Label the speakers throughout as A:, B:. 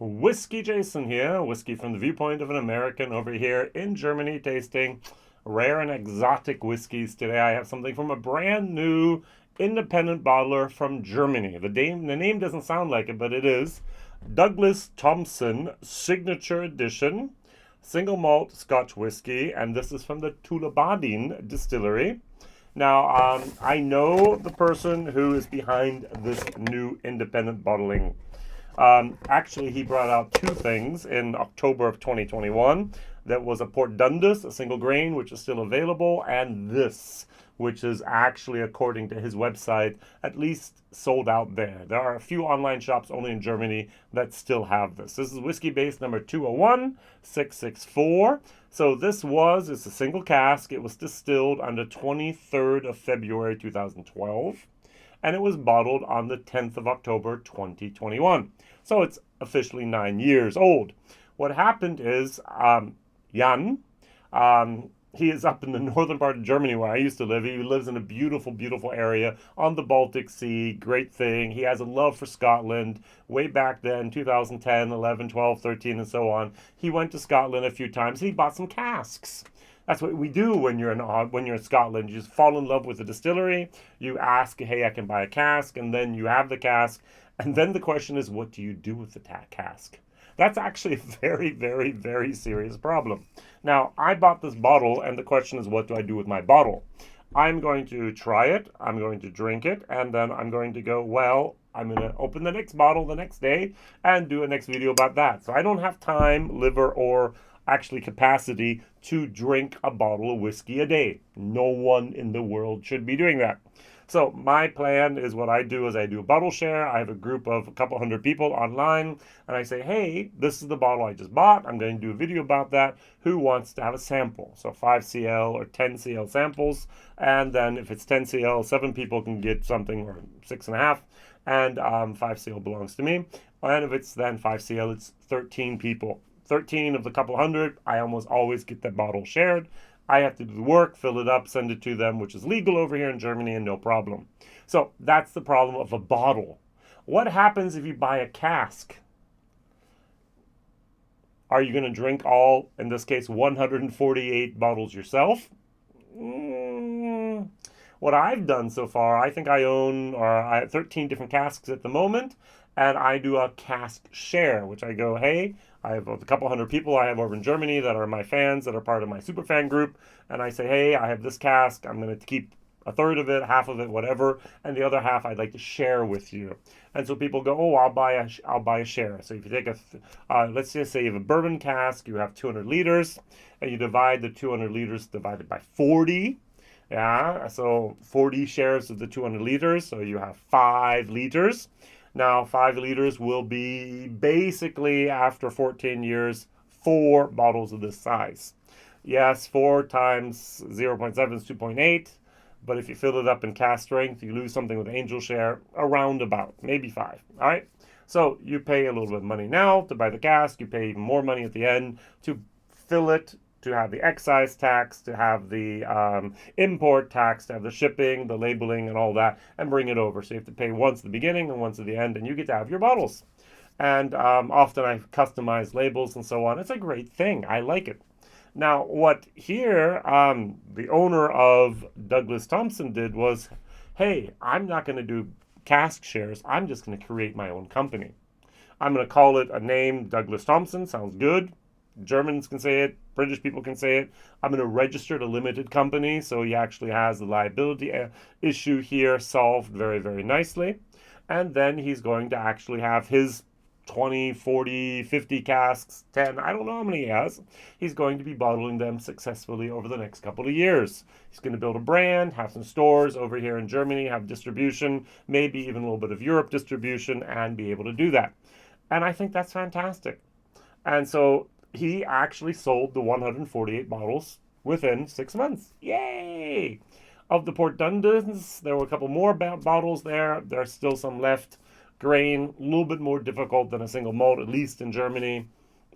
A: WhiskyJason here, whiskey from the viewpoint of an American over here in Germany, tasting rare and exotic whiskeys. Today I have something from a brand new independent bottler from Germany. The name doesn't sound like it, but it is Douglas Thomson Signature Edition Single Malt Scotch Whiskey, and this is from the Tullibardine Distillery. Now, I know the person who is behind this new independent bottling. Actually, he brought out two things in October of 2021. That was a Port Dundas, a single grain, which is still available, and this, which is actually, according to his website, at least sold out there. There are a few online shops only in Germany that still have this. This is Whiskybase number 201664. So it's a single cask. It was distilled on the 23rd of February 2012. And it was bottled on the 10th of October 2021. So it's officially 9 years old. What happened is Jan, he is up in the northern part of Germany where I used to live. He lives in a beautiful, beautiful area on the Baltic Sea. Great thing. He has a love for Scotland. Way back then, 2010, 11, 12, 13, and so on. He went to Scotland a few times. He bought some casks. That's what we do when you're in Scotland. You just fall in love with the distillery. You ask, hey, I can buy a cask, and then you have the cask. And then the question is, what do you do with the cask? That's actually a very, very, very serious problem. Now, I bought this bottle, and the question is, what do I do with my bottle? I'm going to try it, I'm going to drink it, and then I'm going to go, well, I'm going to open the next bottle the next day and do a next video about that. So I don't have time, liver, or actually capacity to drink a bottle of whiskey a day. No one in the world should be doing that. So my plan is what I do is I do a bottle share. I have a group of a couple hundred people online, and I say, hey, this is the bottle I just bought. I'm going to do a video about that. Who wants to have a sample? So 5 cl or 10 cl samples. And then if it's 10 cl, 7 people can get something, or 6.5. And 5 cl belongs to me. And if it's then 5 cl, it's 13 people. 13 of the couple hundred, I almost always get that bottle shared. I have to do the work, fill it up, send it to them, which is legal over here in Germany and no problem. So that's the problem of a bottle. What happens if you buy a cask? Are you going to drink all, in this case, 148 bottles yourself? What I've done so far, I think I have 13 different casks at the moment, and I do a cask share, which I go, hey, I have a couple hundred people I have over in Germany that are my fans, that are part of my super fan group, and I say, hey, I have this cask, I'm going to keep a third of it, half of it, whatever, and the other half I'd like to share with you. And so people go, oh, I'll buy a share. So if you take let's just say you have a bourbon cask, you have 200 liters, and you divide the 200 liters divided by 40. Yeah, so 40 shares of the 200 liters, so you have 5 liters. Now, 5 liters will be basically, after 14 years, 4 bottles of this size. Yes, 4 times 0.7 is 2.8, but if you fill it up in cask strength, you lose something with angel share, around about, maybe 5, all right? So you pay a little bit of money now to buy the cask, you pay even more money at the end to fill it, to have the excise tax, to have the import tax, to have the shipping, the labeling, and all that, and bring it over. So you have to pay once at the beginning and once at the end, and you get to have your bottles. And often I customize labels and so on. It's a great thing. I like it. Now, what here the owner of Douglas Thomson did was, hey, I'm not going to do cask shares. I'm just going to create my own company. I'm going to call it a name, Douglas Thomson. Sounds good. Germans can say it, British people can say it. I'm going to register it a limited company, so he actually has the liability issue here solved very, very nicely. And then he's going to actually have his 20, 40, 50 casks, 10, I don't know how many he has. He's going to be bottling them successfully over the next couple of years. He's going to build a brand, have some stores over here in Germany, have distribution, maybe even a little bit of Europe distribution, and be able to do that. And I think that's fantastic. And so he actually sold the 148 bottles within 6 months. Yay! Of the Port Dundas, there were a couple more bottles there. There's still some left. Grain, a little bit more difficult than a single malt, at least in Germany.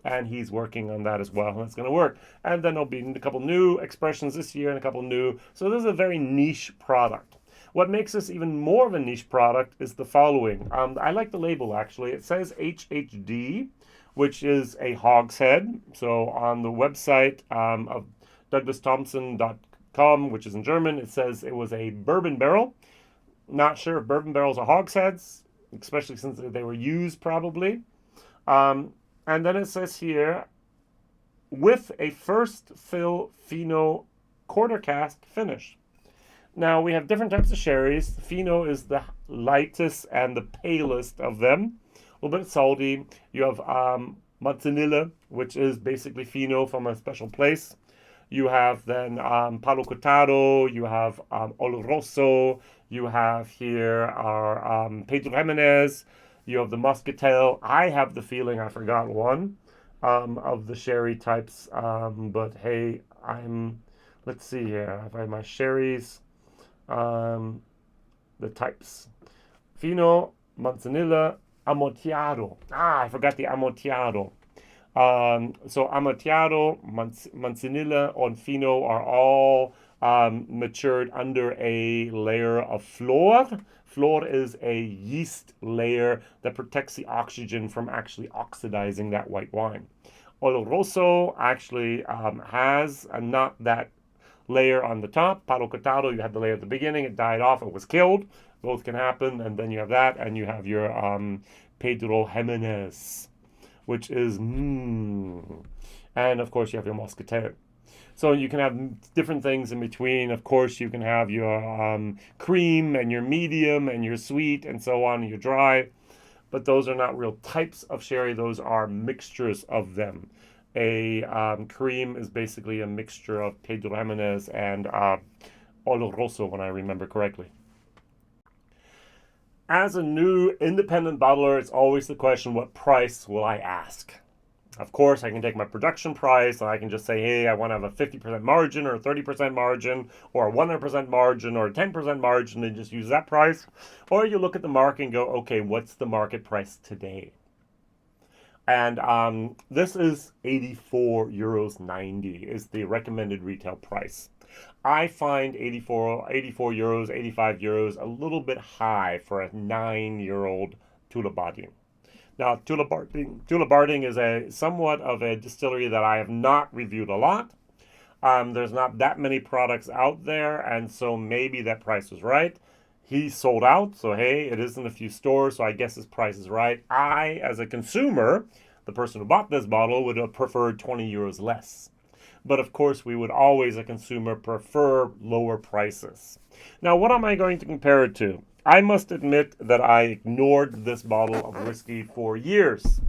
A: And he's working on that as well. And it's going to work. And then there'll be a couple new expressions this year and a couple new. So this is a very niche product. What makes this even more of a niche product is the following. I like the label, actually. It says HHD, which is a hogshead. So on the website of DouglasThomson.com, which is in German, it says it was a bourbon barrel. Not sure if bourbon barrels are hogsheads, especially since they were used probably. And then it says here, with a first fill Fino Quarter Cask finish. Now, we have different types of sherries. Fino is the lightest and the palest of them. A little bit salty. You have Manzanilla, which is basically Fino from a special place. You have then Palo Cortado. You have Oloroso. You have here our Pedro Jimenez. You have the Muscatel. I have the feeling I forgot one of the sherry types. But hey, let's see here. I have my sherries. The types. Fino, Manzanilla, Amontillado. I forgot the Amontillado. So Amontillado, Manzanilla, and Fino are all matured under a layer of flor. Flor is a yeast layer that protects the oxygen from actually oxidizing that white wine. Oloroso actually has not that layer on the top. Palo Cortado, you had the layer at the beginning, it died off, it was killed. Both can happen, and then you have that, and you have your Pedro Jimenez, which is and of course you have your Moscatel. So you can have different things in between. Of course, you can have your cream and your medium and your sweet and so on, and your dry. But those are not real types of sherry. Those are mixtures of them. A cream is basically a mixture of Pedro Jimenez and Oloroso, when I remember correctly. As a new independent bottler, it's always the question, what price will I ask? Of course, I can take my production price and I can just say, hey, I want to have a 50% margin or a 30% margin or a 100% margin or a 10% margin and just use that price. Or you look at the market and go, okay, what's the market price today? And this is €84.90 is the recommended retail price. I find 84 euros, 85 euros a little bit high for a 9-year-old Tullibardine. Now, Tullibardine is a somewhat of a distillery that I have not reviewed a lot. There's not that many products out there, and so maybe that price was right. He sold out, so hey, it is in a few stores, so I guess his price is right. I, as a consumer, the person who bought this bottle, would have preferred 20 euros less. But of course, we would always, a consumer, prefer lower prices. Now, what am I going to compare it to? I must admit that I ignored this bottle of whiskey for years.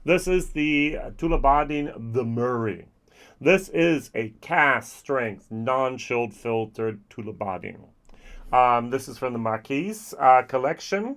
A: This is the Tullibardine The Murray. This is a cask strength, non-chilled filtered Tullibardine. This is from the Marquise collection,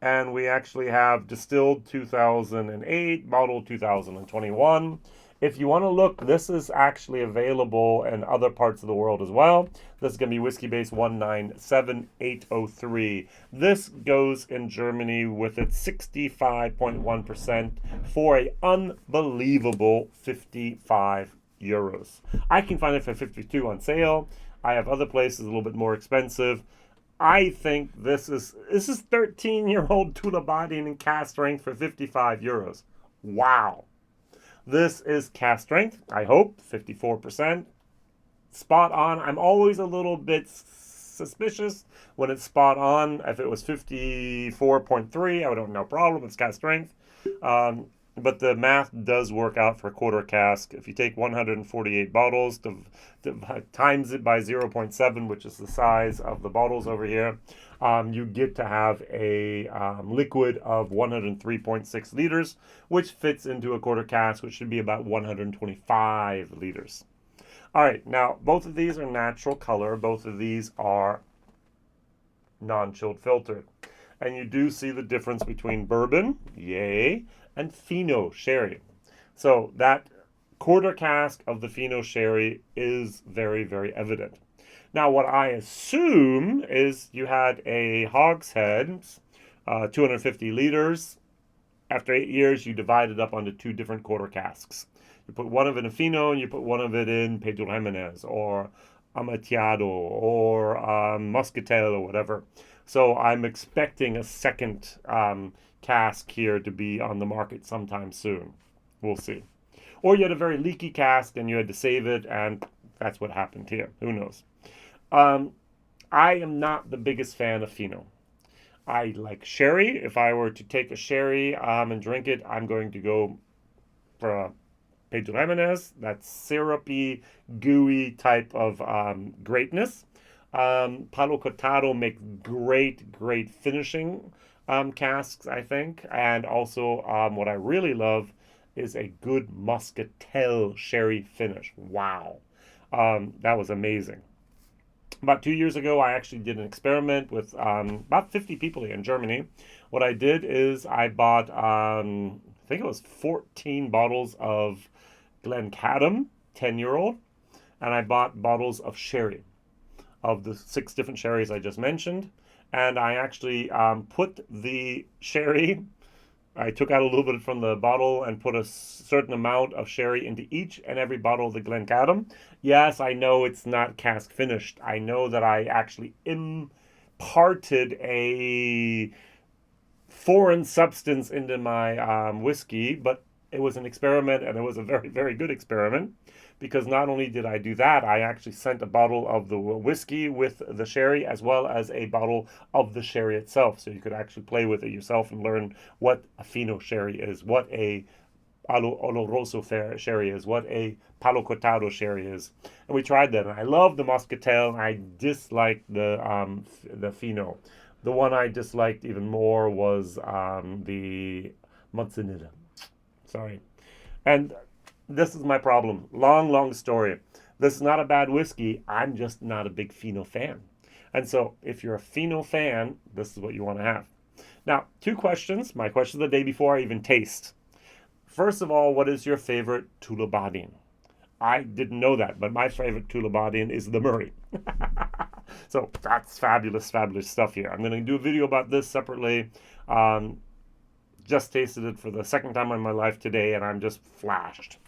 A: and we actually have distilled 2008, bottled 2021. If you want to look, this is actually available in other parts of the world as well. This is going to be Whiskybase 197803. This goes in Germany with its 65.1% for an unbelievable 55 euros. I can find it for 52 on sale. I have other places a little bit more expensive. I think this is 13-year-old Tullibardine in cask strength for 55 euros. Wow. This is cask strength, I hope, 54%. Spot on. I'm always a little bit suspicious when it's spot on. If it was 54.3, I would have no problem. It's cask strength. But the math does work out for a quarter cask. If you take 148 bottles, times it by 0.7, which is the size of the bottles over here, you get to have a liquid of 103.6 liters, which fits into a quarter cask, which should be about 125 liters. All right, now both of these are natural color. Both of these are non-chilled filtered. And you do see the difference between bourbon, yay, and Fino sherry. So that quarter cask of the Fino sherry is very, very evident. Now, what I assume is you had a hogshead, 250 liters. After 8 years, you divide it up onto 2 different quarter casks. You put one of it in Fino, and you put one of it in Pedro Jimenez, or Amontillado or Muscatel or whatever. So I'm expecting a second cask here to be on the market sometime soon. We'll see. Or you had a very leaky cask and you had to save it, and that's what happened here. Who knows? Um, I am not the biggest fan of Fino. I like sherry. If I were to take a sherry and drink it, I'm going to go for a Pedro Jimenez. That's syrupy, gooey type of greatness. Palo Cortado makes great finishing casks, I think. And also, what I really love is a good muscatel sherry finish. Wow. That was amazing. About 2 years ago, I actually did an experiment with about 50 people here in Germany. What I did is I bought, I think it was 14 bottles of Glencadam, 10-year-old, and I bought bottles of sherry, of the 6 different sherries I just mentioned. And I actually put the sherry, I took out a little bit from the bottle and put a certain amount of sherry into each and every bottle of the Glencadam. Yes, I know it's not cask finished. I know that I actually imparted a foreign substance into my whiskey, but it was an experiment, and it was a very good experiment, because not only did I do that, I actually sent a bottle of the whiskey with the sherry as well as a bottle of the sherry itself, so you could actually play with it yourself and learn what a Fino sherry is, what a Oloroso sherry is, what a Palo Cortado sherry is. And we tried that, and I love the Muscatel, and I disliked the Fino. The one I disliked even more was the Mozzanilla. Sorry. And this is my problem. Long story. This is not a bad whiskey. I'm just not a big Fino fan. And so if you're a Fino fan, this is what you want to have. Now, 2 questions. My question the day before I even taste. First of all, what is your favorite Tullibardine? I didn't know that, but my favorite Tullibardine is the Murray. So that's fabulous stuff here. I'm going to do a video about this separately. Just tasted it for the second time in my life today, and I'm just flashed.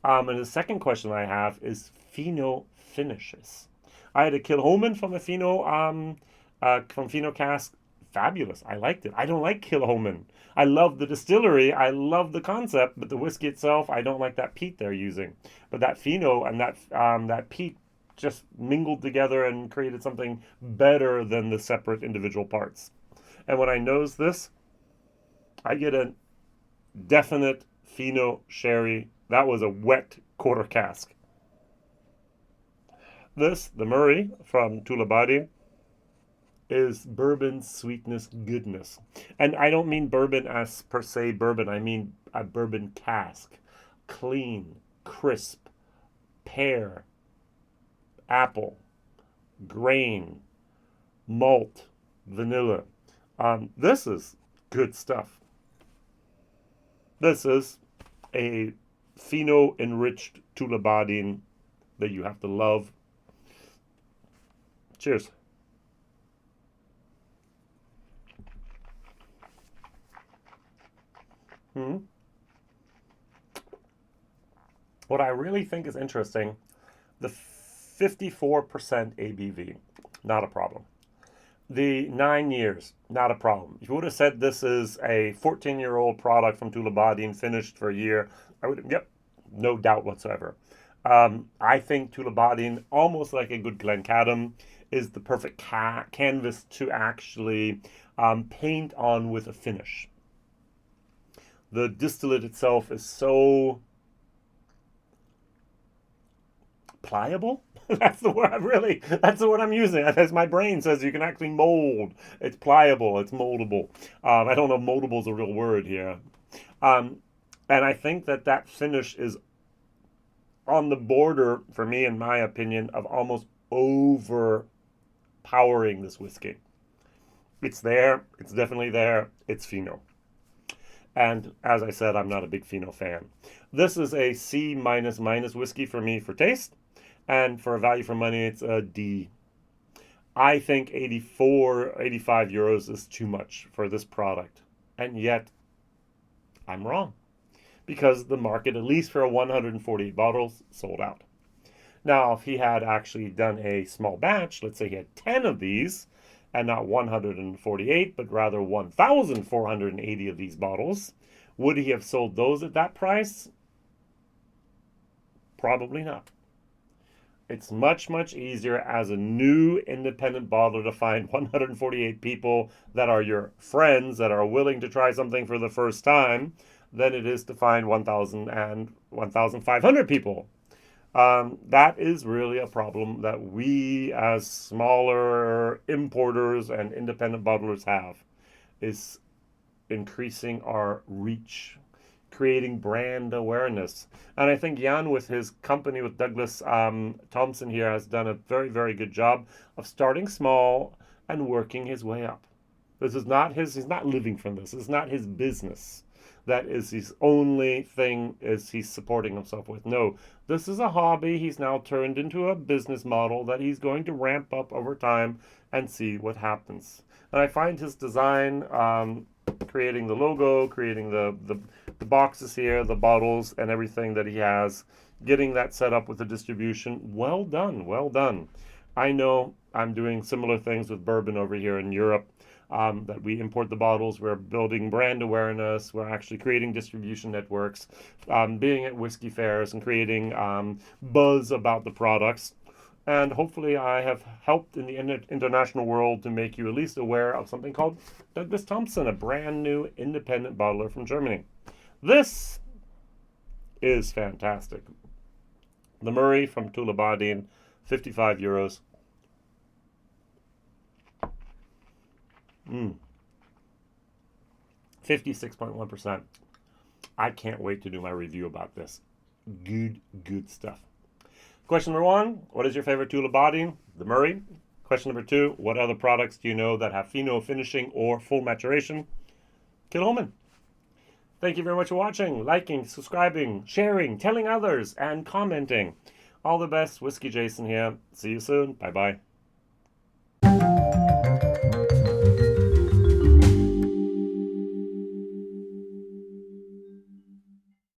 A: And the second question I have is Fino finishes. I had a Kilchoman from a Fino, from Fino Cask. Fabulous. I liked it. I don't like Kilchoman. I love the distillery. I love the concept, but the whiskey itself, I don't like that peat they're using. But that Fino and that peat just mingled together and created something better than the separate individual parts. And when I nose this, I get a definite Fino sherry. That was a wet quarter cask. This, the Murray from Tullibardine, is bourbon sweetness goodness. And I don't mean bourbon as per se bourbon. I mean a bourbon cask. Clean, crisp, pear, apple, grain, malt, vanilla. This is good stuff. This is a Fino enriched Tullibardine that you have to love. Cheers. What I really think is interesting, the 54% ABV, not a problem. The 9 years, not a problem. If you would have said this is a 14-year-old product from Tullibardine finished for a year, I would have, yep, no doubt whatsoever. I think Tullibardine, almost like a good Glencadam, is the perfect canvas to actually paint on with a finish. The distillate itself is so pliable. That's the word, that's the word I'm using. As my brain says, you can actually mold. It's pliable. It's moldable. I don't know if moldable is a real word here. And I think that finish is on the border, for me, in my opinion, of almost overpowering this whiskey. It's there. It's definitely there. It's Fino. And as I said, I'm not a big Fino fan. This is a C minus whiskey for me for taste. And for a value for money, it's a D. I think 85 euros is too much for this product. And yet, I'm wrong. Because the market, at least for 148 bottles, sold out. Now, if he had actually done a small batch, let's say he had 10 of these, and not 148, but rather 1,480 of these bottles, would he have sold those at that price? Probably not. It's much, much easier as a new independent bottler to find 148 people that are your friends that are willing to try something for the first time than it is to find 1,000 and 1,500 people. That is really a problem that we as smaller importers and independent bottlers have, is increasing our reach, creating brand awareness. And I think Jan, with his company, with Douglas Thomson here, has done a very, very good job of starting small and working his way up. This is not he's not living from this. It's not his business. That is his only thing is he's supporting himself with. No, this is a hobby he's now turned into a business model that he's going to ramp up over time and see what happens. And I find his design, creating the logo, creating the boxes here, the bottles, and everything that he has, getting that set up with the distribution, well done, well done. I know I'm doing similar things with bourbon over here in Europe. That we import the bottles, we're building brand awareness, we're actually creating distribution networks, being at whiskey fairs and creating buzz about the products. And hopefully I have helped in the international world to make you at least aware of something called Douglas Thomson, a brand new independent bottler from Germany. This is fantastic. The Murray from Tullibardine, 55 euros. 56.1%. I can't wait to do my review about this. Good stuff. Question number 1, what is your favorite Tullibardine? The Murray. Question number 2, what other products do you know that have Fino finishing or full maturation? Kilhoman. Thank you very much for watching, liking, subscribing, sharing, telling others, and commenting. All the best. Whiskey Jason here. See you soon. Bye-bye.